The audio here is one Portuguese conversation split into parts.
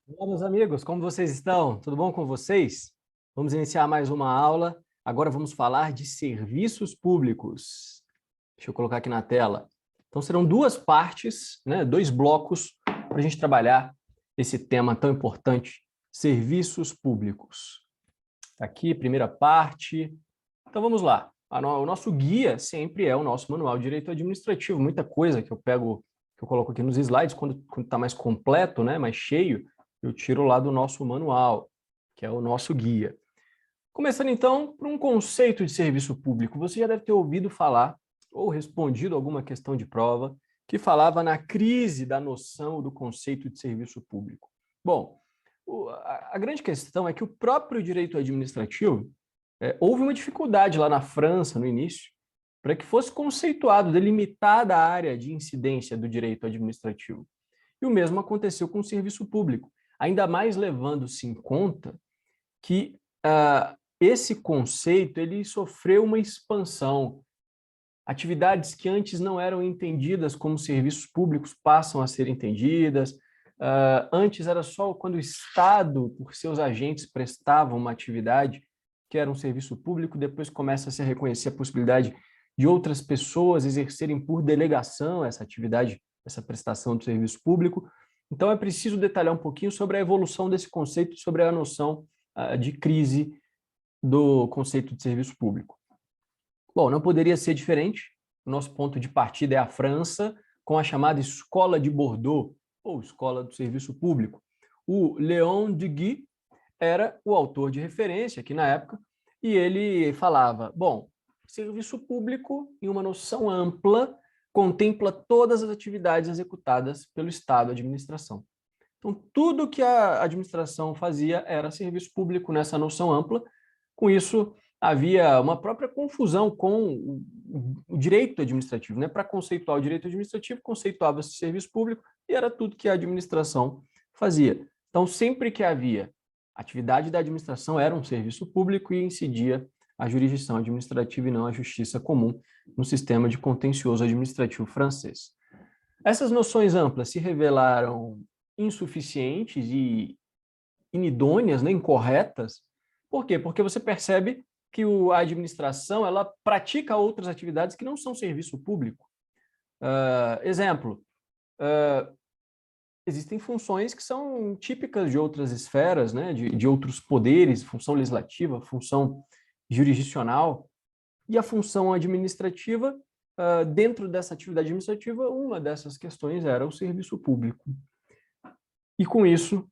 Olá, meus amigos, como vocês estão? Tudo bom com vocês? Vamos iniciar mais uma aula. Agora vamos falar de serviços públicos. Deixa eu colocar aqui na tela. Então serão duas partes, né, dois blocos para a gente trabalhar esse tema tão importante, serviços públicos. Tá aqui, primeira parte. Então vamos lá. O nosso guia sempre é o nosso manual de direito administrativo. Muita coisa que eu pego, que eu coloco aqui nos slides, quando está mais completo, né, mais cheio, eu tiro lá do nosso manual, que é o nosso guia. Começando então por um conceito de serviço público. Você já deve ter ouvido falar ou respondido alguma questão de prova que falava na crise da noção do conceito de serviço público. Bom, a grande questão é que o próprio direito administrativo houve uma dificuldade lá na França, no início, para que fosse conceituado, delimitada a área de incidência do direito administrativo. E o mesmo aconteceu com o serviço público, ainda mais levando-se em conta que esse conceito ele sofreu uma expansão. Atividades que antes não eram entendidas como serviços públicos passam a ser entendidas. Antes era só quando o Estado, por seus agentes, prestava uma atividade que era um serviço público, depois começa a se reconhecer a possibilidade de outras pessoas exercerem por delegação essa atividade, essa prestação de serviço público. Então, é preciso detalhar um pouquinho sobre a evolução desse conceito, sobre a noção de crise do conceito de serviço público. Bom, não poderia ser diferente. O nosso ponto de partida é a França, com a chamada Escola de Bordeaux, ou Escola do Serviço Público. O Léon Duguay era o autor de referência aqui na época, e ele falava, bom, serviço público, em uma noção ampla, contempla todas as atividades executadas pelo Estado, administração. Então, tudo que a administração fazia era serviço público nessa noção ampla. Com isso, havia uma própria confusão com o direito administrativo, né? Para conceituar o direito administrativo, conceituava-se serviço público e era tudo que a administração fazia. Então, sempre que havia atividade da administração, era um serviço público e incidia a jurisdição administrativa e não a justiça comum no sistema de contencioso administrativo francês. Essas noções amplas se revelaram insuficientes e inidôneas, né, incorretas. Por quê? Porque você percebe que a administração ela pratica outras atividades que não são serviço público. Exemplo, existem funções que são típicas de outras esferas, né, de outros poderes, função legislativa, função jurisdicional, e a função administrativa, dentro dessa atividade administrativa, uma dessas questões era o serviço público. E com isso,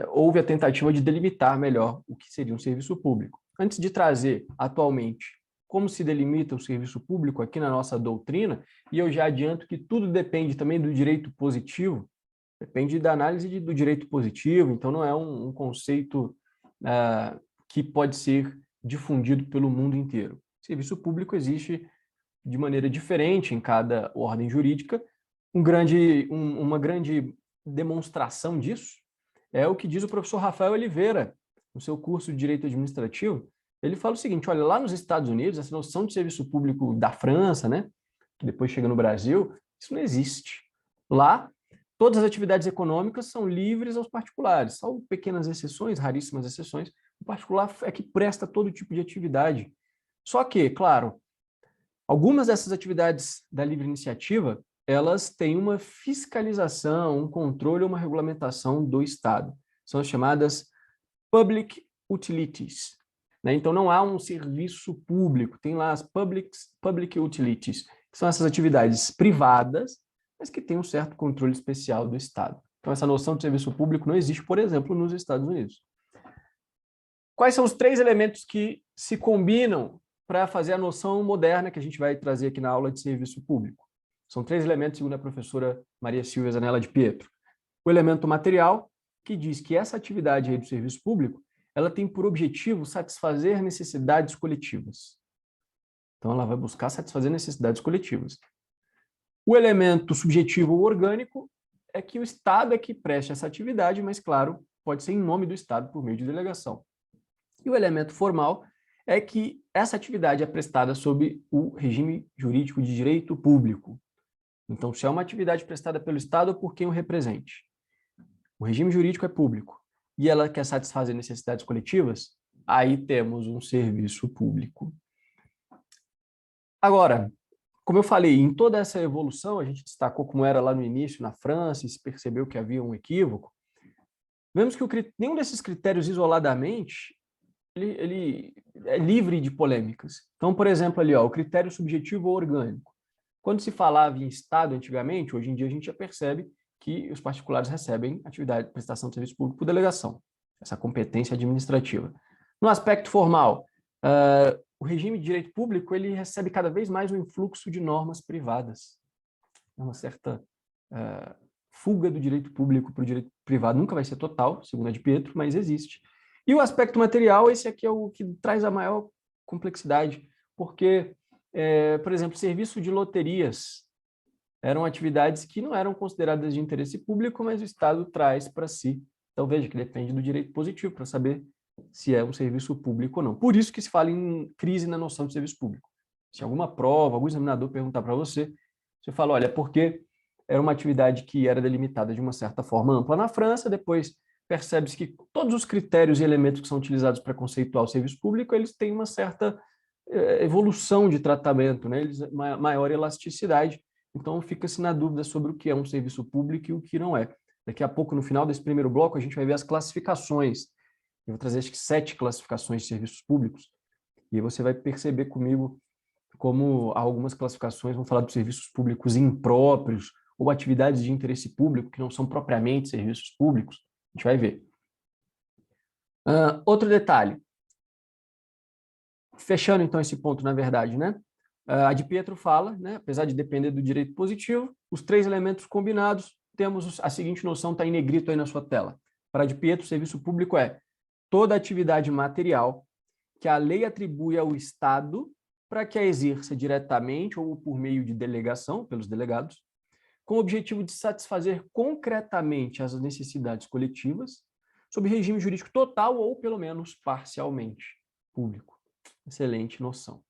houve a tentativa de delimitar melhor o que seria um serviço público. Antes de trazer, atualmente, como se delimita o serviço público aqui na nossa doutrina, e eu já adianto que tudo depende também do direito positivo, depende da análise do direito positivo, então não é um conceito que pode ser difundido pelo mundo inteiro. O serviço público existe de maneira diferente em cada ordem jurídica. Uma grande demonstração disso é o que diz o professor Rafael Oliveira, no seu curso de Direito Administrativo. Ele fala o seguinte, olha, lá nos Estados Unidos, essa noção de serviço público da França, né, que depois chega no Brasil, isso não existe. Lá, todas as atividades econômicas são livres aos particulares, salvo pequenas exceções, raríssimas exceções. O particular é que presta todo tipo de atividade. Só que, claro, algumas dessas atividades da livre iniciativa, elas têm uma fiscalização, um controle, uma regulamentação do Estado. São as chamadas public utilities. Né? Então, não há um serviço público, tem lá as public utilities, que são essas atividades privadas, mas que têm um certo controle especial do Estado. Então, essa noção de serviço público não existe, por exemplo, nos Estados Unidos. Quais são os 3 elementos que se combinam para fazer a noção moderna que a gente vai trazer aqui na aula de serviço público? São 3 elementos, segundo a professora Maria Silvia Zanella de Pietro. O elemento material, que diz que essa atividade aí do serviço público, ela tem por objetivo satisfazer necessidades coletivas. Então, ela vai buscar satisfazer necessidades coletivas. O elemento subjetivo ou orgânico é que o Estado é que preste essa atividade, mas, claro, pode ser em nome do Estado por meio de delegação. E o elemento formal é que essa atividade é prestada sob o regime jurídico de direito público. Então, se é uma atividade prestada pelo Estado, por quem o represente. o regime jurídico é público e ela quer satisfazer necessidades coletivas, aí temos um serviço público. Agora, como eu falei, em toda essa evolução, a gente destacou como era lá no início na França e se percebeu que havia um equívoco. Vemos que nenhum desses critérios isoladamente ele é livre de polêmicas. Então, por exemplo, ali, ó, o critério subjetivo ou orgânico. Quando se falava em Estado antigamente, hoje em dia a gente já percebe que os particulares recebem atividade de prestação de serviço público por delegação, essa competência administrativa. No aspecto formal, o regime de direito público ele recebe cada vez mais um influxo de normas privadas. Uma certa fuga do direito público para o direito privado. Nunca vai ser total, segundo a de Pietro, mas existe. E o aspecto material, esse aqui é o que traz a maior complexidade, porque, por exemplo, serviço de loterias eram atividades que não eram consideradas de interesse público, mas o Estado traz para si. Então, veja que depende do direito positivo para saber se é um serviço público ou não. Por isso que se fala em crise na noção de serviço público. Se alguma prova, algum examinador perguntar para você, você fala, olha, porque era uma atividade que era delimitada de uma certa forma ampla na França, depois percebe-se que todos os critérios e elementos que são utilizados para conceituar o serviço público, eles têm uma certa evolução de tratamento, né? Eles maior elasticidade, então fica-se na dúvida sobre o que é um serviço público e o que não é. Daqui a pouco, no final desse primeiro bloco, a gente vai ver as classificações. Eu vou trazer, acho que 7 classificações de serviços públicos, e você vai perceber comigo como algumas classificações vão falar dos serviços públicos impróprios ou atividades de interesse público que não são propriamente serviços públicos. A gente vai ver. Outro detalhe. Fechando, então, esse ponto, na verdade, né? A de Pietro fala, né, apesar de depender do direito positivo, os 3 elementos combinados, temos a seguinte noção, está em negrito aí na sua tela. Para a de Pietro, o serviço público é toda atividade material que a lei atribui ao Estado para que a exerça diretamente ou por meio de delegação, pelos delegados, com o objetivo de satisfazer concretamente as necessidades coletivas, sob regime jurídico total ou, pelo menos, parcialmente público. Excelente noção.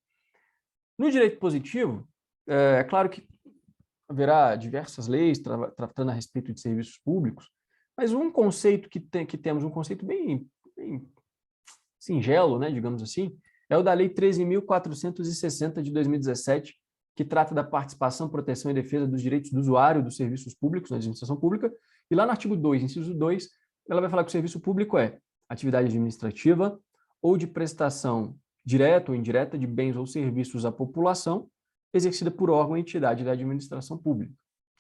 No direito positivo, é claro que haverá diversas leis tratando a respeito de serviços públicos, mas um conceito que temos, um conceito bem singelo, né, digamos assim, é o da Lei 13.460 de 2017, que trata da participação, proteção e defesa dos direitos do usuário dos serviços públicos na administração pública, e lá no artigo 2, inciso 2, ela vai falar que o serviço público é atividade administrativa ou de prestação direta ou indireta de bens ou serviços à população, exercida por órgão ou entidade da administração pública.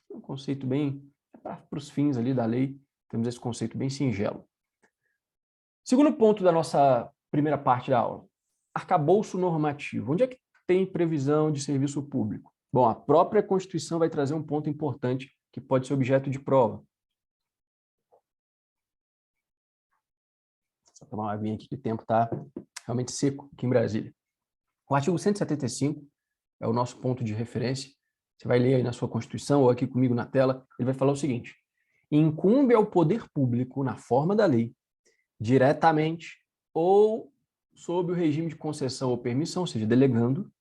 É um conceito bem, para os fins ali da lei, temos esse conceito bem singelo. Segundo ponto da nossa primeira parte da aula, arcabouço normativo. Onde é que tem previsão de serviço público? Bom, a própria Constituição vai trazer um ponto importante que pode ser objeto de prova. Só tomar uma aguinha aqui que o tempo está realmente seco aqui em Brasília. O artigo 175 é o nosso ponto de referência. Você vai ler aí na sua Constituição ou aqui comigo na tela. Ele vai falar o seguinte: incumbe ao poder público, na forma da lei, diretamente ou sob o regime de concessão ou permissão, ou seja, delegando,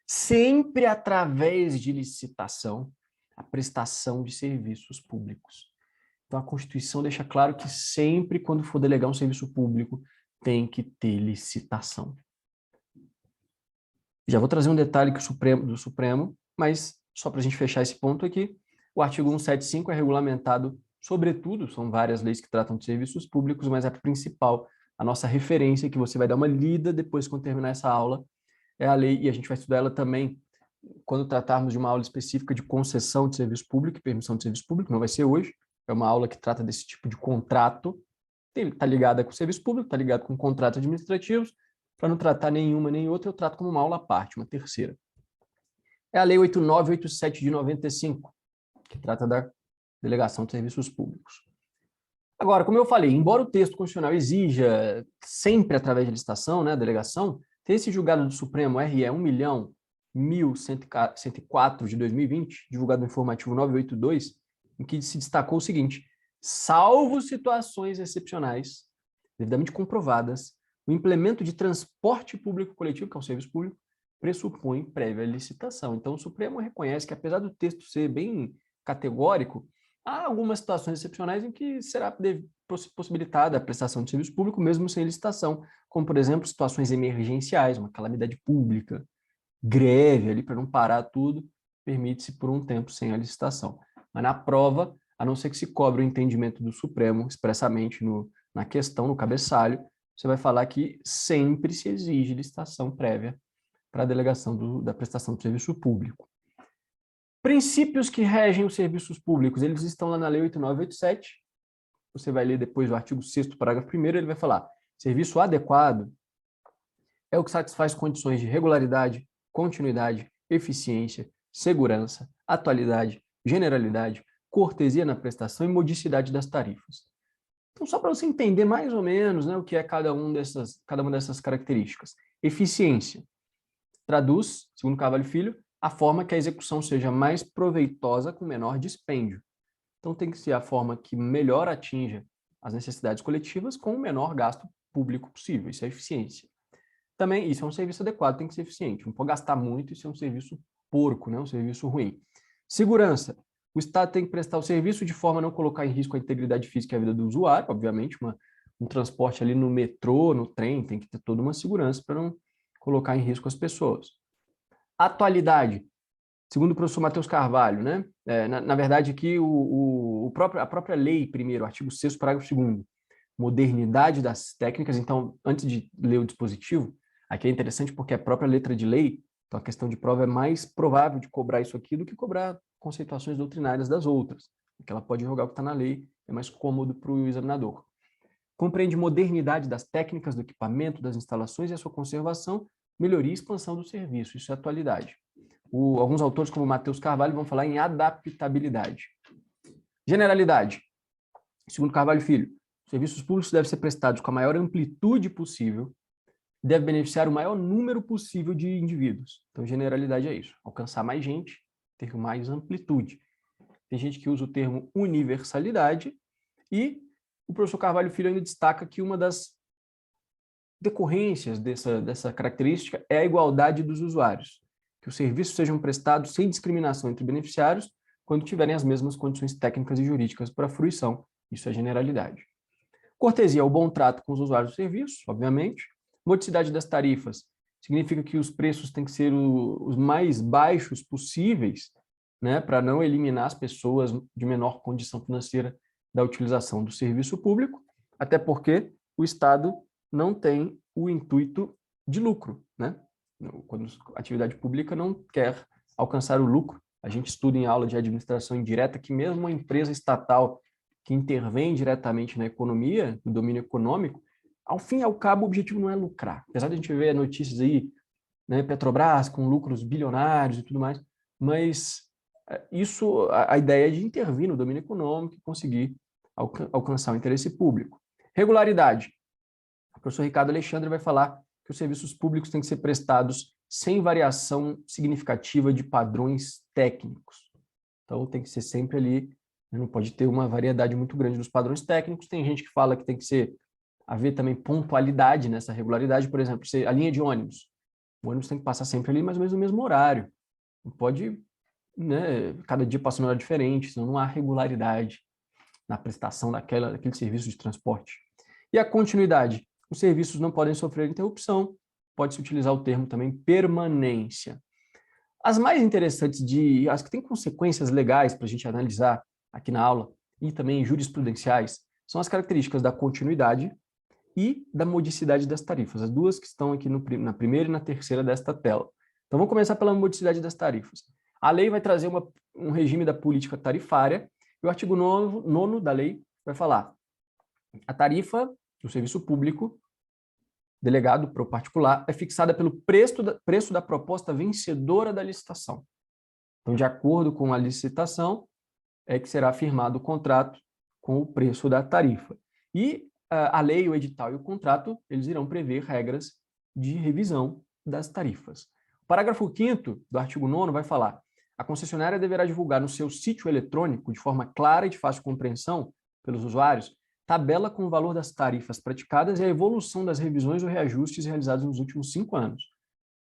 sempre através de licitação, a prestação de serviços públicos. Então, a Constituição deixa claro que sempre, quando for delegar um serviço público, tem que ter licitação. Já vou trazer um detalhe do Supremo, mas só para a gente fechar esse ponto aqui, o artigo 175 é regulamentado, sobretudo, são várias leis que tratam de serviços públicos, mas a principal, a nossa referência, que você vai dar uma lida depois quando terminar essa aula, é a lei, e a gente vai estudar ela também quando tratarmos de uma aula específica de concessão de serviço público e permissão de serviço público, não vai ser hoje, é uma aula que trata desse tipo de contrato, está ligada com o serviço público, está ligado com contratos administrativos. Para não tratar nenhuma nem outra, eu trato como uma aula à parte, uma terceira. É a Lei 8987 de 95, que trata da delegação de serviços públicos. Agora, como eu falei, embora o texto constitucional exija sempre através de licitação, né, a delegação, tem esse julgado do Supremo RE 1.104 de 2020, divulgado no informativo 982, em que se destacou o seguinte: salvo situações excepcionais, devidamente comprovadas, o implemento de transporte público coletivo, que é um serviço público, pressupõe prévia licitação. Então, o Supremo reconhece que, apesar do texto ser bem categórico, Há algumas situações excepcionais em que será possibilitada a prestação de serviço público mesmo sem licitação, como, por exemplo, situações emergenciais, uma calamidade pública, greve ali para não parar tudo, permite-se por um tempo sem a licitação. Mas na prova, a não ser que se cobre o entendimento do Supremo expressamente na questão, no cabeçalho, você vai falar que sempre se exige licitação prévia para a delegação da prestação de serviço público. Princípios que regem os serviços públicos, eles estão lá na Lei 8987. Você vai ler depois o artigo 6º, parágrafo 1º, ele vai falar: serviço adequado é o que satisfaz condições de regularidade, continuidade, eficiência, segurança, atualidade, generalidade, cortesia na prestação e modicidade das tarifas. Então, só para você entender mais ou menos, né, o que é cada uma dessas características. Eficiência traduz, segundo Carvalho Filho, a forma que a execução seja mais proveitosa com menor dispêndio. Então, tem que ser a forma que melhor atinja as necessidades coletivas com o menor gasto público possível. Isso é eficiência. Também, isso é um serviço adequado, tem que ser eficiente. Não pode gastar muito, isso é um serviço porco, né? Um serviço ruim. Segurança. O Estado tem que prestar o serviço de forma a não colocar em risco a integridade física e a vida do usuário, obviamente, um transporte ali no metrô, no trem, tem que ter toda uma segurança para não colocar em risco as pessoas. Atualidade. Segundo o professor Matheus Carvalho, né? Na verdade, aqui a própria lei, primeiro, artigo 6º, parágrafo 2º, modernidade das técnicas. Então, antes de ler o dispositivo, aqui é interessante porque a própria letra de lei, então a questão de prova é mais provável de cobrar isso aqui do que cobrar conceituações doutrinárias das outras, porque ela pode jogar o que está na lei, é mais cômodo para o examinador. Compreende modernidade das técnicas do equipamento, das instalações e a sua conservação, melhoria e expansão do serviço, isso é atualidade. Alguns autores, como Matheus Carvalho, vão falar em adaptabilidade. Generalidade. Segundo Carvalho Filho, serviços públicos devem ser prestados com a maior amplitude possível, deve beneficiar o maior número possível de indivíduos. Então, generalidade é isso, alcançar mais gente, ter mais amplitude. Tem gente que usa o termo universalidade e o professor Carvalho Filho ainda destaca que uma das decorrências dessa característica é a igualdade dos usuários, que os serviços sejam prestados sem discriminação entre beneficiários quando tiverem as mesmas condições técnicas e jurídicas para a fruição. Isso é generalidade. Cortesia é o bom trato com os usuários do serviço, obviamente. Modicidade das tarifas significa que os preços têm que ser os mais baixos possíveis, né, para não eliminar as pessoas de menor condição financeira da utilização do serviço público, até porque o Estado não tem o intuito de lucro, né? Quando a atividade pública não quer alcançar o lucro. A gente estuda em aula de administração indireta que mesmo uma empresa estatal que intervém diretamente na economia, no domínio econômico, ao fim e ao cabo, o objetivo não é lucrar. Apesar de a gente ver notícias aí, né, Petrobras com lucros bilionários e tudo mais, mas isso, a ideia é de intervir no domínio econômico e conseguir alcançar o interesse público. Regularidade. O professor Ricardo Alexandre vai falar que os serviços públicos têm que ser prestados sem variação significativa de padrões técnicos. Então, tem que ser sempre ali, não pode ter uma variedade muito grande dos padrões técnicos. Tem gente que fala que tem que haver também pontualidade nessa regularidade. Por exemplo, a linha de ônibus. O ônibus tem que passar sempre ali, mais ou menos no mesmo horário. Não pode, né, cada dia passar um horário diferente, senão não há regularidade na prestação daquele serviço de transporte. E a continuidade. Os serviços não podem sofrer interrupção, pode-se utilizar o termo também permanência. As mais interessantes, as que têm consequências legais para a gente analisar aqui na aula, e também jurisprudenciais, são as características da continuidade e da modicidade das tarifas, as duas que estão aqui na primeira e na terceira desta tela. Então, vamos começar pela modicidade das tarifas. A lei vai trazer um regime da política tarifária, e o artigo 9º da lei vai falar: a tarifa do serviço público delegado para o particular é fixada pelo preço da proposta vencedora da licitação. Então, de acordo com a licitação, é que será firmado o contrato com o preço da tarifa. E a lei, o edital e o contrato, eles irão prever regras de revisão das tarifas. O parágrafo 5º do artigo 9º vai falar: a concessionária deverá divulgar no seu sítio eletrônico, de forma clara e de fácil compreensão pelos usuários, tabela com o valor das tarifas praticadas e a evolução das revisões ou reajustes realizados nos últimos 5 anos.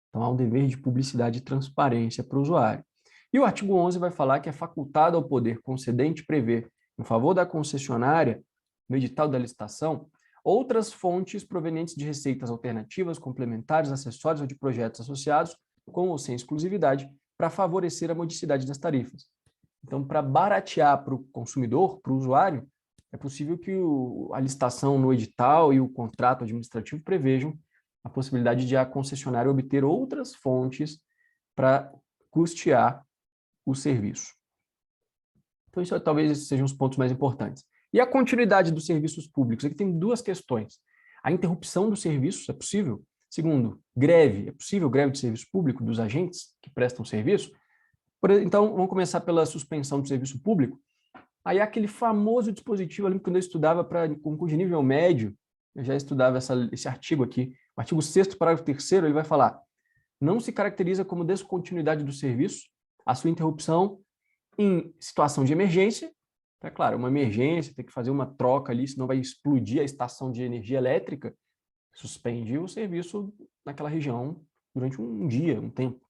Então, há um dever de publicidade e transparência para o usuário. E o artigo 11 vai falar que é facultado ao poder concedente prever, em favor da concessionária, no edital da licitação, outras fontes provenientes de receitas alternativas, complementares, acessórias ou de projetos associados, com ou sem exclusividade, para favorecer a modicidade das tarifas. Então, para baratear para o consumidor, para o usuário, é possível que a licitação no edital e o contrato administrativo prevejam a possibilidade de a concessionária obter outras fontes para custear o serviço. Então, isso talvez esses sejam os pontos mais importantes. E a continuidade dos serviços públicos? Aqui tem duas questões. A interrupção dos serviços é possível? Segundo, greve. É possível greve de serviço público dos agentes que prestam serviço? Então, vamos começar pela suspensão do serviço público. Aí aquele famoso dispositivo, ali, quando eu estudava para concurso de nível médio, eu já estudava esse artigo aqui, o artigo 6º, parágrafo 3º, ele vai falar: não se caracteriza como descontinuidade do serviço a sua interrupção em situação de emergência. É claro, uma emergência, tem que fazer uma troca ali, senão vai explodir a estação de energia elétrica, suspende o serviço naquela região durante um dia, um tempo.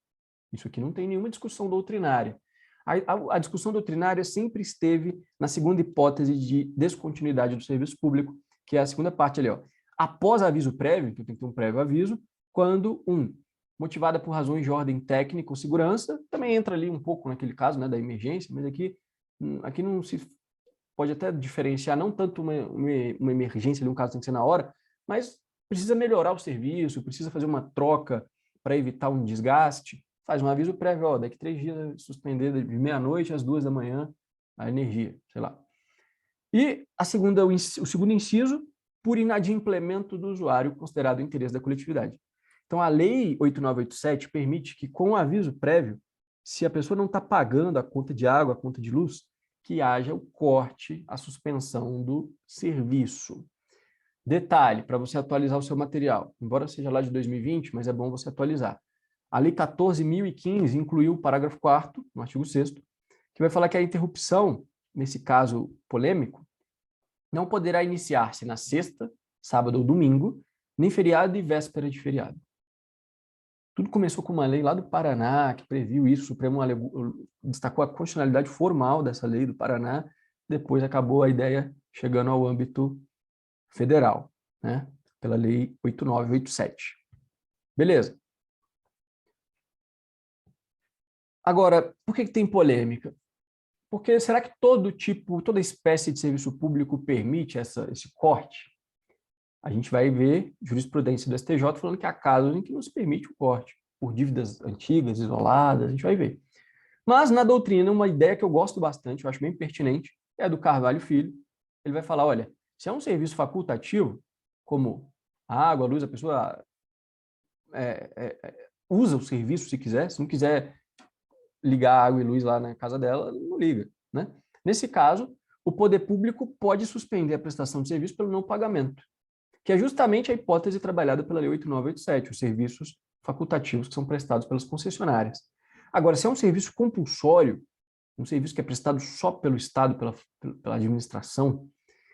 Isso aqui não tem nenhuma discussão doutrinária. A discussão doutrinária sempre esteve na segunda hipótese de descontinuidade do serviço público, que é a segunda parte ali, ó. Após aviso prévio, então tem que ter um prévio aviso, quando, motivada por razões de ordem técnica ou segurança, também entra ali um pouco naquele caso, né, da emergência, mas aqui não se pode até diferenciar, não tanto uma emergência, um caso tem que ser na hora, mas precisa melhorar o serviço, precisa fazer uma troca para evitar um desgaste, faz um aviso prévio, ó, daqui 3 dias suspender de meia-noite às 2 da manhã a energia, sei lá. E o segundo inciso, por inadimplemento do usuário considerado interesse da coletividade. Então, a Lei 8987 permite que, com aviso prévio, se a pessoa não está pagando a conta de água, a conta de luz, que haja o corte, a suspensão do serviço. Detalhe, para você atualizar o seu material, embora seja lá de 2020, mas é bom você atualizar. A Lei 14.015 incluiu o parágrafo 4º, no artigo 6º, que vai falar que a interrupção, nesse caso polêmico, não poderá iniciar-se na sexta, sábado ou domingo, nem feriado e véspera de feriado. Tudo começou com uma lei lá do Paraná, que previu isso, o Supremo destacou a constitucionalidade formal dessa lei do Paraná, depois acabou a ideia chegando ao âmbito federal, né? Pela Lei 8987. Beleza. Agora, por que tem polêmica? Porque será que toda espécie de serviço público permite esse corte? A gente vai ver jurisprudência do STJ falando que há casos em que não se permite o corte, por dívidas antigas, isoladas, a gente vai ver. Mas, na doutrina, uma ideia que eu gosto bastante, eu acho bem pertinente, é a do Carvalho Filho. Ele vai falar, olha, se é um serviço facultativo, como a água, a luz, a pessoa usa o serviço se quiser, se não quiser ligar água e luz lá na casa dela, não liga, né? Nesse caso, o poder público pode suspender a prestação de serviço pelo não pagamento, que é justamente a hipótese trabalhada pela Lei 8987, os serviços facultativos que são prestados pelas concessionárias. Agora, se é um serviço compulsório, um serviço que é prestado só pelo Estado, pela administração,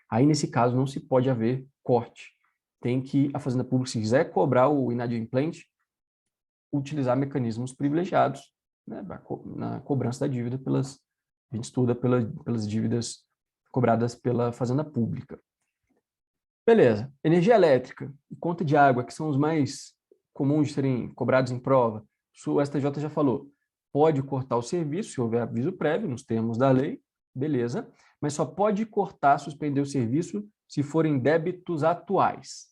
aí nesse caso não se pode haver corte. Tem que a Fazenda Pública, se quiser cobrar o inadimplente, utilizar mecanismos privilegiados, né, na cobrança da dívida a gente estuda pelas dívidas cobradas pela Fazenda Pública. Beleza. Energia elétrica e conta de água, que são os mais comuns de serem cobrados em prova. O STJ já falou, pode cortar o serviço se houver aviso prévio, nos termos da lei, beleza, mas só pode cortar, suspender o serviço se forem débitos atuais.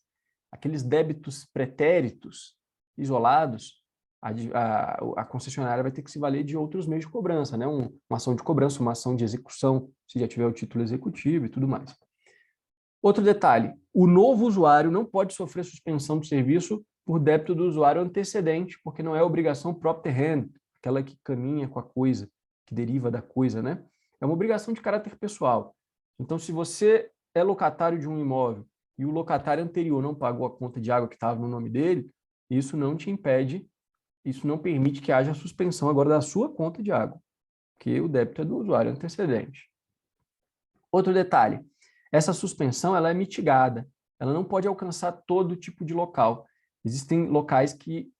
Aqueles débitos pretéritos, isolados, a concessionária vai ter que se valer de outros meios de cobrança, né? Uma ação de cobrança, uma ação de execução, se já tiver o título executivo e tudo mais. Outro detalhe, o novo usuário não pode sofrer suspensão do serviço por débito do usuário antecedente, porque não é obrigação propter rem, aquela que caminha com a coisa, que deriva da coisa, né? É uma obrigação de caráter pessoal. Então, se você é locatário de um imóvel e o locatário anterior não pagou a conta de água que estava no nome dele, isso não te impede, isso não permite que haja suspensão agora da sua conta de água, porque o débito é do usuário antecedente. Outro detalhe, essa suspensão ela é mitigada, ela não pode alcançar todo tipo de local. Existem locais que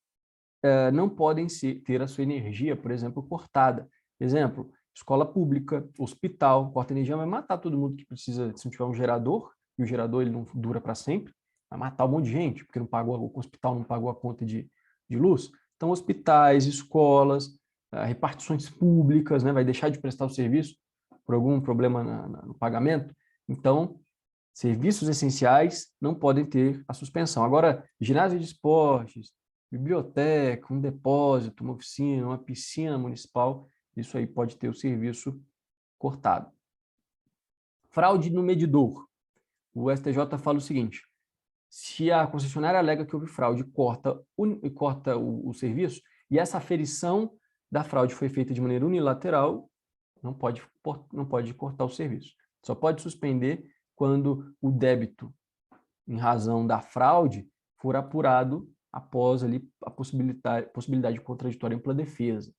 não podem ter a sua energia, por exemplo, cortada. Exemplo, escola pública, hospital, corta energia, vai matar todo mundo que precisa, se não tiver um gerador, e o gerador ele não dura para sempre, vai matar um monte de gente, porque não pagou, o hospital não pagou a conta de luz. Então, hospitais, escolas, repartições públicas, né, vai deixar de prestar o serviço por algum problema no pagamento. Então, serviços essenciais não podem ter a suspensão. Agora, ginásio de esportes, biblioteca, um depósito, uma oficina, uma piscina municipal, isso aí pode ter o serviço cortado. Fraude no medidor. O STJ fala o seguinte: se a concessionária alega que houve fraude e corta o serviço, e essa aferição da fraude foi feita de maneira unilateral, não pode cortar o serviço. Só pode suspender quando o débito, em razão da fraude, for apurado após ali a possibilidade contraditória em ampla defesa.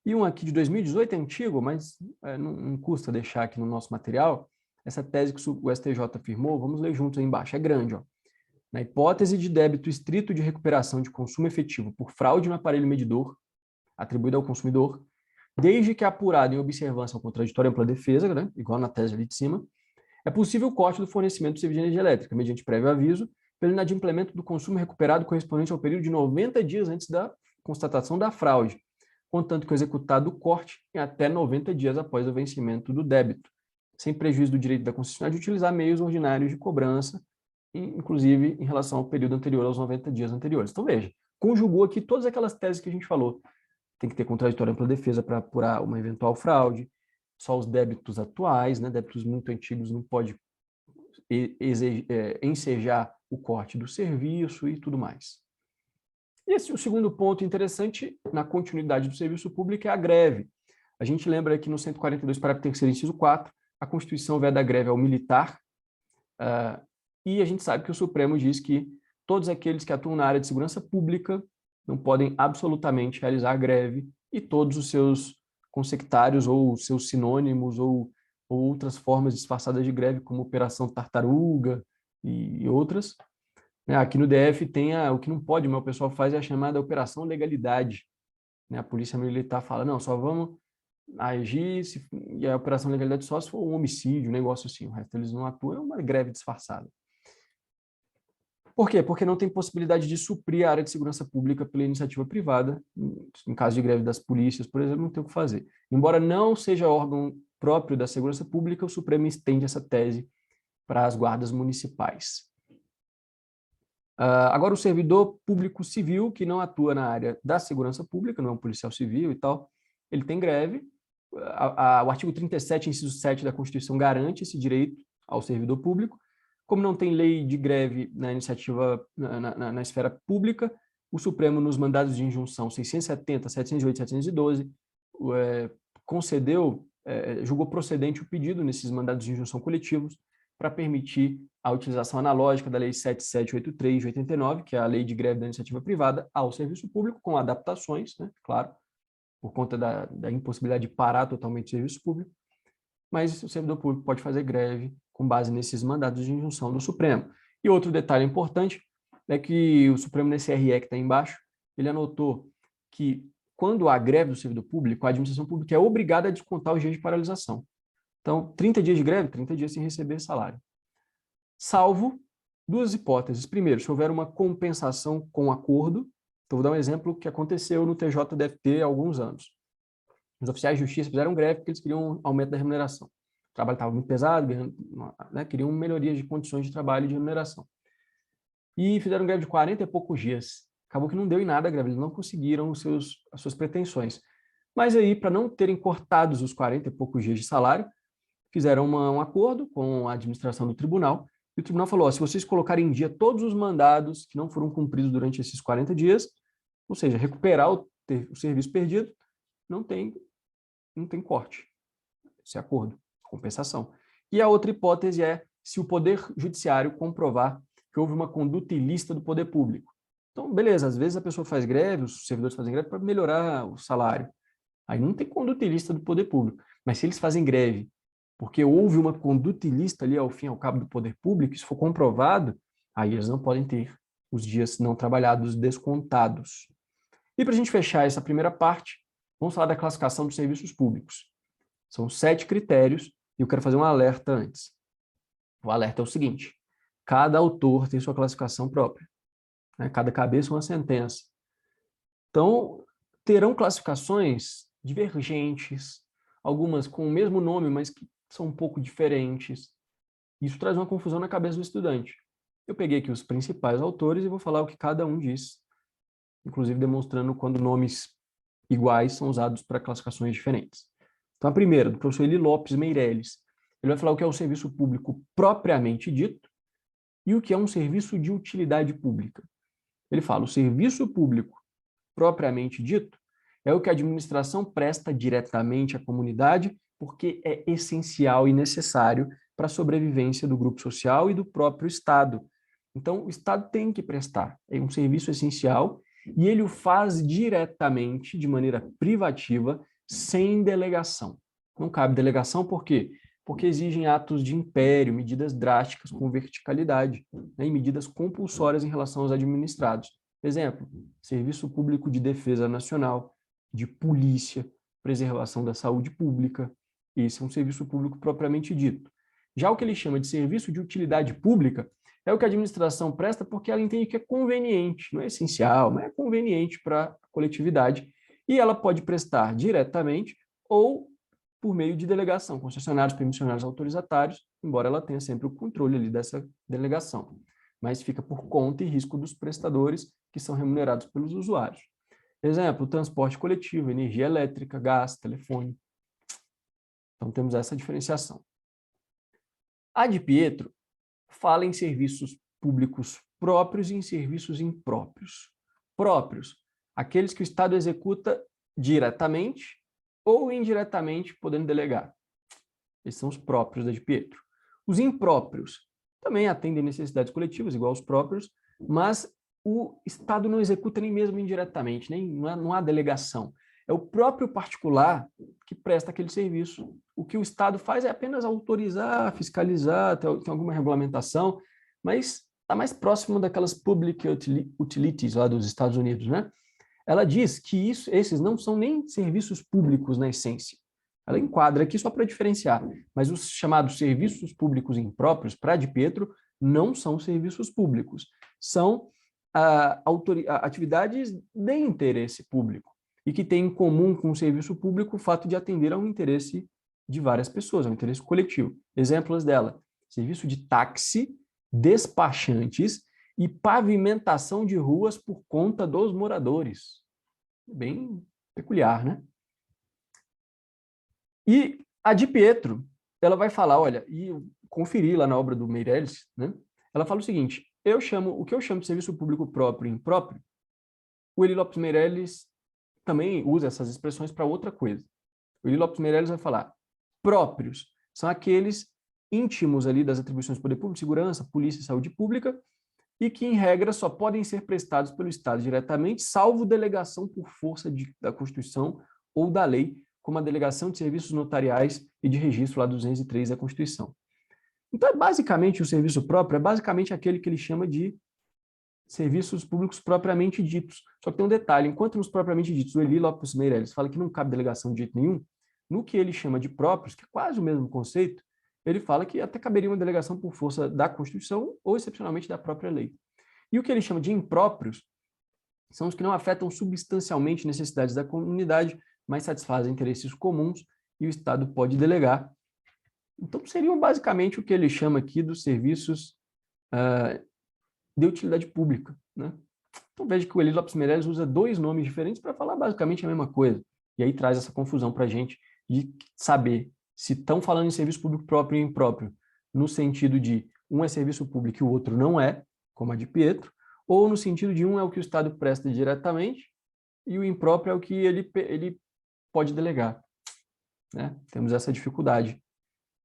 E um aqui de 2018 é antigo, mas não custa deixar aqui no nosso material, essa tese que o STJ afirmou, vamos ler juntos aí embaixo, é grande, ó. Na hipótese de débito estrito de recuperação de consumo efetivo por fraude no aparelho medidor, atribuído ao consumidor, desde que apurado em observância ao contraditório e ampla defesa, né, igual na tese ali de cima, é possível o corte do fornecimento do serviço de energia elétrica, mediante prévio aviso, pelo inadimplemento do consumo recuperado correspondente ao período de 90 dias antes da constatação da fraude, contanto que o executado o corte em até 90 dias após o vencimento do débito, sem prejuízo do direito da concessionária de utilizar meios ordinários de cobrança, inclusive em relação ao período anterior aos 90 dias anteriores. Então, veja, conjugou aqui todas aquelas teses que a gente falou. Tem que ter contraditório ampla defesa para apurar uma eventual fraude, só os débitos atuais, né? Débitos muito antigos não pode ensejar o corte do serviço e tudo mais. E o segundo ponto interessante na continuidade do serviço público é a greve. A gente lembra que no 142, parágrafo 3º, inciso 4, a Constituição veda a greve ao militar, e a gente sabe que o Supremo diz que todos aqueles que atuam na área de segurança pública não podem absolutamente realizar greve, e todos os seus consectários ou seus sinônimos ou outras formas disfarçadas de greve, como Operação Tartaruga e outras. Aqui no DF tem o que não pode, mas o pessoal faz a chamada Operação Legalidade. A Polícia Militar fala, não, só vamos agir, e a Operação Legalidade só se for um homicídio, um negócio assim, o resto eles não atuam, é uma greve disfarçada. Por quê? Porque não tem possibilidade de suprir a área de segurança pública pela iniciativa privada. Em caso de greve das polícias, por exemplo, não tem o que fazer. Embora não seja órgão próprio da segurança pública, o Supremo estende essa tese para as guardas municipais. Agora, o servidor público civil, que não atua na área da segurança pública, não é um policial civil e tal, ele tem greve. O artigo 37, inciso 7 da Constituição garante esse direito ao servidor público. Como não tem lei de greve na iniciativa, na esfera pública, o Supremo, nos mandados de injunção 670, 708 e 712, julgou procedente o pedido nesses mandados de injunção coletivos para permitir a utilização analógica da Lei 7783 de 89, que é a lei de greve da iniciativa privada, ao serviço público, com adaptações, né, claro, por conta da impossibilidade de parar totalmente o serviço público, mas o servidor público pode fazer greve com base nesses mandados de injunção do Supremo. E outro detalhe importante é que o Supremo, nesse RE que está embaixo, ele anotou que quando há greve do servidor público, a administração pública é obrigada a descontar os dias de paralisação. Então, 30 dias de greve, 30 dias sem receber salário. Salvo duas hipóteses. Primeiro, se houver uma compensação com acordo, então vou dar um exemplo que aconteceu no TJDFT há alguns anos. Os oficiais de justiça fizeram greve porque eles queriam um aumento da remuneração. O trabalho estava muito pesado, queriam melhorias de condições de trabalho e de remuneração. E fizeram greve de 40 e poucos dias. Acabou que não deu em nada a greve, eles não conseguiram as suas pretensões. Mas aí, para não terem cortados os 40 e poucos dias de salário, fizeram um acordo com a administração do tribunal, e o tribunal falou, se vocês colocarem em dia todos os mandados que não foram cumpridos durante esses 40 dias, ou seja, recuperar o serviço perdido, não tem corte. Esse acordo, compensação. E a outra hipótese é se o Poder Judiciário comprovar que houve uma conduta ilícita do poder público. Então, beleza, às vezes a pessoa faz greve, os servidores fazem greve para melhorar o salário. Aí não tem conduta ilícita do poder público. Mas se eles fazem greve porque houve uma conduta ilícita ali ao fim e ao cabo do poder público, isso for comprovado, aí eles não podem ter os dias não trabalhados descontados. E para a gente fechar essa primeira parte, Vamos falar da classificação dos serviços públicos. São 7 critérios e eu quero fazer um alerta antes. O alerta é o seguinte: cada autor tem sua classificação própria, né? Cada cabeça uma sentença. Então, terão classificações divergentes, algumas com o mesmo nome, mas que são um pouco diferentes. Isso traz uma confusão na cabeça do estudante. Eu peguei aqui os principais autores e vou falar o que cada um diz, inclusive demonstrando quando nomes iguais são usados para classificações diferentes. Então, a primeira, do professor Eli Lopes Meirelles. Ele vai falar o que é um serviço público propriamente dito e o que é um serviço de utilidade pública. Ele fala, o serviço público propriamente dito é o que a administração presta diretamente à comunidade, porque é essencial e necessário para a sobrevivência do grupo social e do próprio Estado. Então, o Estado tem que prestar, é um serviço essencial e ele o faz diretamente, de maneira privativa, sem delegação. Não cabe delegação, por quê? Porque exigem atos de império, medidas drásticas com verticalidade, né, e medidas compulsórias em relação aos administrados. Exemplo, Serviço Público de Defesa Nacional, de Polícia, Preservação da Saúde Pública. Esse é um serviço público propriamente dito. Já o que ele chama de serviço de utilidade pública é o que a administração presta porque ela entende que é conveniente, não é essencial, mas é conveniente para a coletividade, e ela pode prestar diretamente ou por meio de delegação, concessionários, permissionários, autorizatários, embora ela tenha sempre o controle ali dessa delegação, mas fica por conta e risco dos prestadores que são remunerados pelos usuários. Exemplo, transporte coletivo, energia elétrica, gás, telefone. Então temos essa diferenciação. A de Pietro fala em serviços públicos próprios e em serviços impróprios. Próprios, aqueles que o Estado executa diretamente ou indiretamente, podendo delegar. Esses são os próprios da de Pietro. Os impróprios também atendem necessidades coletivas, igual aos próprios, mas o Estado não executa nem mesmo indiretamente, não há delegação. É o próprio particular que presta aquele serviço. O que o Estado faz é apenas autorizar, fiscalizar, tem alguma regulamentação, mas está mais próximo daquelas public utilities lá dos Estados Unidos, né? Ela diz que esses não são nem serviços públicos na essência. Ela enquadra aqui só para diferenciar, mas os chamados serviços públicos impróprios, para de Pietro, não são serviços públicos, são atividades de interesse público e que têm em comum com o serviço público o fato de atender a um interesse de várias pessoas, a um interesse coletivo. Exemplos dela: serviço de táxi, despachantes e pavimentação de ruas por conta dos moradores. Bem peculiar, né? E a de Pietro, ela vai falar, olha, e eu conferi lá na obra do Meirelles, né? Ela fala o seguinte: o que eu chamo de serviço público próprio e impróprio, o Eli Lopes Meirelles também usa essas expressões para outra coisa. O Eli Lopes Meirelles vai falar: próprios são aqueles íntimos ali das atribuições do poder público, segurança, polícia e saúde pública, e que, em regra, só podem ser prestados pelo Estado diretamente, salvo delegação por força da Constituição ou da lei, como a delegação de serviços notariais e de registro lá 203 da Constituição. Então, basicamente, o serviço próprio é basicamente aquele que ele chama de serviços públicos propriamente ditos. Só que tem um detalhe: enquanto nos propriamente ditos, o Eli Lopes Meirelles fala que não cabe delegação de jeito nenhum, no que ele chama de próprios, que é quase o mesmo conceito, ele fala que até caberia uma delegação por força da Constituição ou, excepcionalmente, da própria lei. E o que ele chama de impróprios são os que não afetam substancialmente necessidades da comunidade, mas satisfazem interesses comuns e o Estado pode delegar. Então, seriam basicamente o que ele chama aqui dos serviços de utilidade pública, né? Então, veja que o Eli Lopes Meirelles usa 2 nomes diferentes para falar basicamente a mesma coisa. E aí traz essa confusão para a gente de saber se estão falando em serviço público próprio e impróprio, no sentido de um é serviço público e o outro não é, como a de Pietro, ou no sentido de um é o que o Estado presta diretamente e o impróprio é o que ele pode delegar, né? Temos essa dificuldade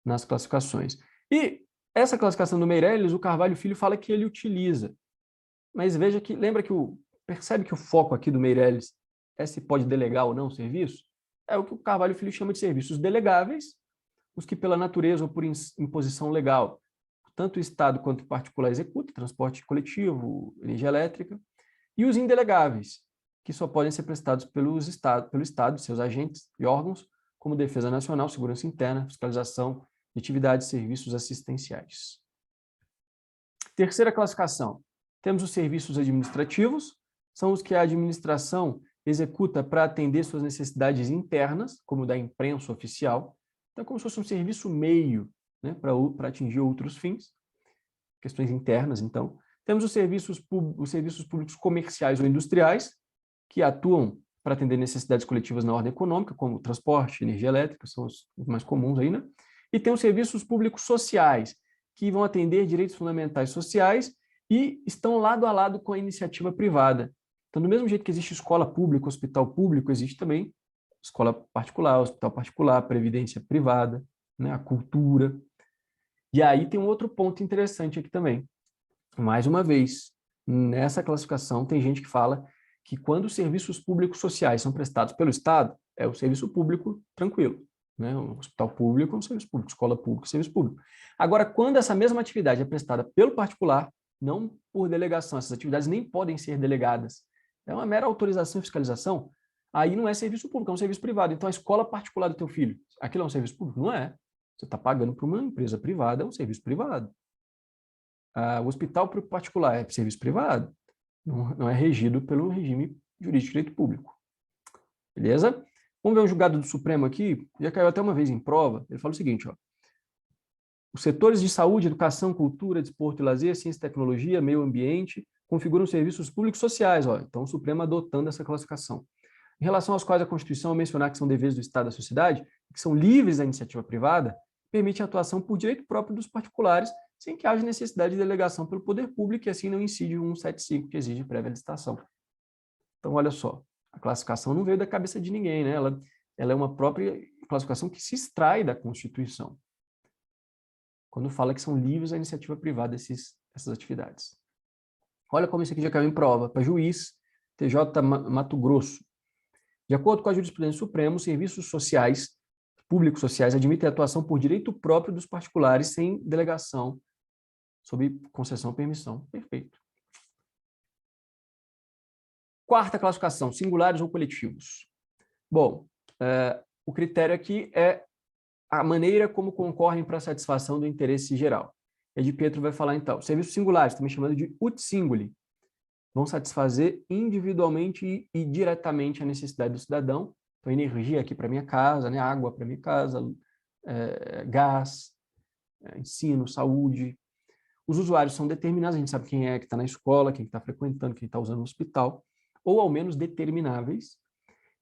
nas classificações. E essa classificação do Meirelles, o Carvalho Filho fala que ele utiliza. Mas veja que, percebe que o foco aqui do Meirelles é se pode delegar ou não o serviço? É o que o Carvalho Filho chama de serviços delegáveis, os que pela natureza ou por imposição legal, tanto o Estado quanto o particular executa, transporte coletivo, energia elétrica, e os indelegáveis, que só podem ser prestados pelo Estado, seus agentes e órgãos, como Defesa Nacional, Segurança Interna, Fiscalização de Atividades e Serviços Assistenciais. Terceira classificação, temos os serviços administrativos, são os que a administração executa para atender suas necessidades internas, como o da imprensa oficial. Então, como se fosse um serviço meio, né, para atingir outros fins, questões internas, então. Temos os serviços públicos comerciais ou industriais, que atuam para atender necessidades coletivas na ordem econômica, como transporte, energia elétrica, são os mais comuns aí, né? E tem os serviços públicos sociais, que vão atender direitos fundamentais sociais e estão lado a lado com a iniciativa privada. Então, do mesmo jeito que existe escola pública, hospital público, existe também escola particular, hospital particular, previdência privada, né, a cultura. E aí tem um outro ponto interessante aqui também. Mais uma vez, nessa classificação tem gente que fala que quando os serviços públicos sociais são prestados pelo Estado, é o serviço público tranquilo, né? O hospital público é um serviço público, escola pública, serviço público. Agora, quando essa mesma atividade é prestada pelo particular, não por delegação, essas atividades nem podem ser delegadas, é uma mera autorização e fiscalização, aí não é serviço público, é um serviço privado. Então, a escola particular do teu filho, aquilo é um serviço público? Não é. Você está pagando para uma empresa privada, é um serviço privado. O hospital particular é serviço privado, não é regido pelo regime jurídico de direito público. Beleza? Vamos ver o julgado do Supremo aqui, já caiu até uma vez em prova, ele fala o seguinte, ó, os setores de saúde, educação, cultura, desporto e lazer, ciência e tecnologia, meio ambiente, configuram serviços públicos sociais, ó, então o Supremo adotando essa classificação. Em relação aos quais a Constituição, ao mencionar que são deveres do Estado e da sociedade, que são livres da iniciativa privada, permite a atuação por direito próprio dos particulares, sem que haja necessidade de delegação pelo poder público, e assim não incide o 175, que exige prévia licitação. Então, olha só, a classificação não veio da cabeça de ninguém, né? Ela é uma própria classificação que se extrai da Constituição, quando fala que são livres da iniciativa privada essas atividades. Olha como isso aqui já caiu em prova, para juiz, TJ Mato Grosso. De acordo com a jurisprudência suprema, os serviços sociais, públicos sociais, admitem a atuação por direito próprio dos particulares sem delegação, sob concessão ou permissão. Perfeito. Quarta classificação, singulares ou coletivos. Bom, o critério aqui é a maneira como concorrem para a satisfação do interesse geral. Ed Pietro vai falar então, serviços singulares, também chamado de ut singuli, vão satisfazer individualmente e diretamente a necessidade do cidadão. Então, energia aqui para minha casa, né? Água para minha casa, gás, ensino, saúde. Os usuários são determinados, a gente sabe quem é que está na escola, quem está frequentando, quem está usando o hospital, ou ao menos determináveis.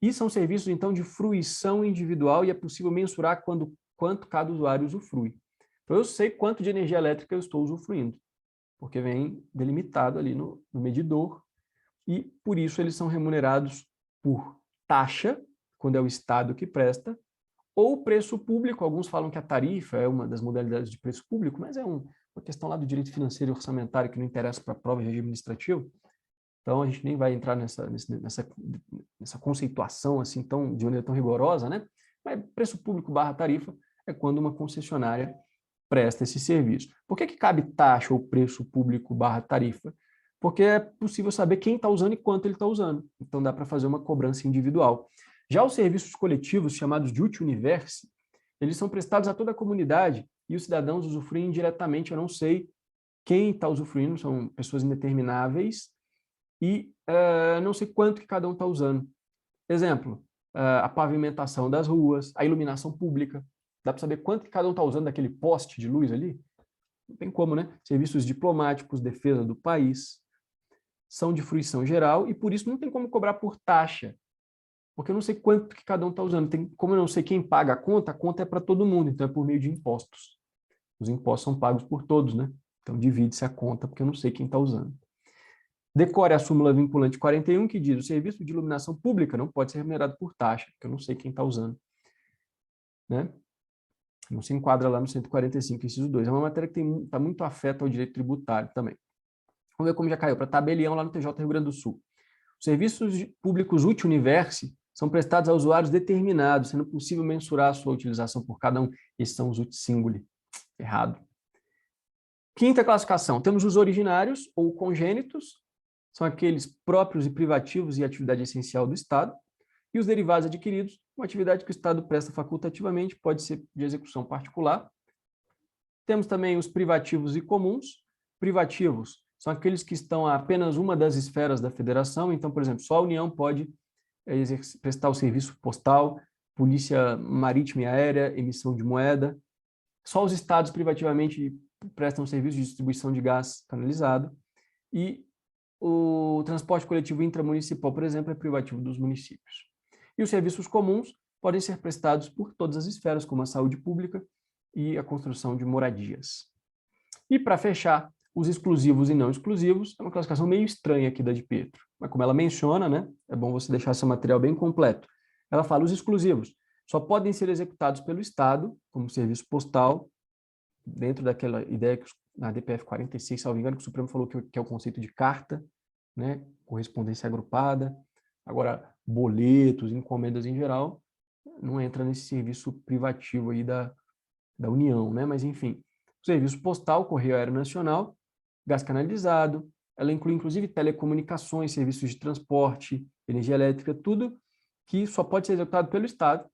E são serviços, então, de fruição individual e é possível mensurar quanto cada usuário usufrui. Então, eu sei quanto de energia elétrica eu estou usufruindo, porque vem delimitado ali no medidor, e por isso eles são remunerados por taxa, quando é o Estado que presta, ou preço público. Alguns falam que a tarifa é uma das modalidades de preço público, mas é uma questão lá do direito financeiro e orçamentário que não interessa para a prova de regime administrativo. Então, a gente nem vai entrar nessa conceituação assim, de maneira tão rigorosa, né? Mas preço público / tarifa é quando uma concessionária presta esse serviço. Por que cabe taxa ou preço público / tarifa? Porque é possível saber quem está usando e quanto ele está usando. Então, dá para fazer uma cobrança individual. Já os serviços coletivos, chamados de uti universi, eles são prestados a toda a comunidade e os cidadãos usufruem indiretamente. Eu não sei quem está usufruindo, são pessoas indetermináveis, e não sei quanto que cada um está usando. Exemplo, a pavimentação das ruas, a iluminação pública. Dá para saber quanto que cada um está usando daquele poste de luz ali? Não tem como, né? Serviços diplomáticos, defesa do país, são de fruição geral e por isso não tem como cobrar por taxa, porque eu não sei quanto que cada um está usando. Como eu não sei quem paga a conta é para todo mundo, então é por meio de impostos. Os impostos são pagos por todos, né? Então divide-se a conta, porque eu não sei quem está usando. Decore a súmula vinculante 41, que diz: o serviço de iluminação pública não pode ser remunerado por taxa, porque eu não sei quem está usando. Né? Não se enquadra lá no 145, inciso 2. É uma matéria que está muito afeta ao direito tributário também. Vamos ver como já caiu para tabelião lá no TJ Rio Grande do Sul. Os serviços públicos uti universi são prestados a usuários determinados, sendo possível mensurar a sua utilização por cada um. Esses são os uti singuli. Errado. Quinta classificação. Temos os originários ou congênitos. são aqueles próprios e privativos e atividade essencial do Estado, e os derivados adquiridos, uma atividade que o Estado presta facultativamente, pode ser de execução particular. Temos também os privativos e comuns. Privativos são aqueles que estão a apenas uma das esferas da federação, então, por exemplo, só a União pode prestar o serviço postal, polícia marítima e aérea, emissão de moeda. Só os estados privativamente prestam serviço de distribuição de gás canalizado. E o transporte coletivo intramunicipal, por exemplo, é privativo dos municípios. E os serviços comuns podem ser prestados por todas as esferas, como a saúde pública e a construção de moradias. E, para fechar, os exclusivos e não exclusivos, é uma classificação meio estranha aqui da de Pietro, mas como ela menciona, né, é bom você deixar esse material bem completo. Ela fala os exclusivos só podem ser executados pelo Estado, como serviço postal, dentro daquela ideia que na DPF 46, salvo engano, que o Supremo falou que é o conceito de carta, né, correspondência agrupada. Agora, boletos, encomendas em geral, não entra nesse serviço privativo aí da União, né? Mas, enfim, o serviço postal, Correio Aéreo Nacional, gás canalizado, ela inclui, inclusive, telecomunicações, serviços de transporte, energia elétrica, tudo que só pode ser executado pelo Estado,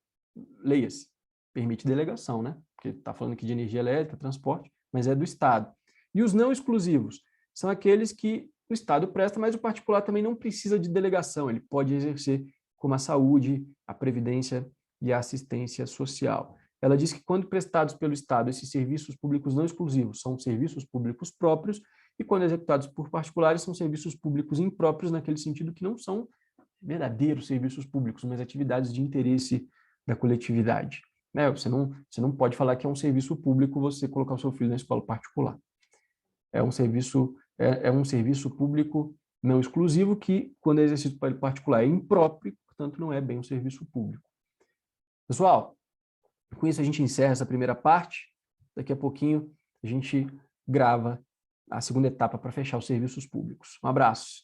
leia-se, permite delegação, né? Porque está falando aqui de energia elétrica, transporte, mas é do Estado. E os não exclusivos são aqueles que o Estado presta, mas o particular também não precisa de delegação, ele pode exercer como a saúde, a previdência e a assistência social. Ela diz que quando prestados pelo Estado, esses serviços públicos não exclusivos são serviços públicos próprios, e quando executados por particulares são serviços públicos impróprios, naquele sentido que não são verdadeiros serviços públicos, mas atividades de interesse da coletividade. Né? Você não pode falar que é um serviço público você colocar o seu filho na escola particular. É um serviço público não exclusivo que, quando é exercido particular, é impróprio, portanto, não é bem um serviço público. Pessoal, com isso a gente encerra essa primeira parte. Daqui a pouquinho a gente grava a segunda etapa para fechar os serviços públicos. Um abraço.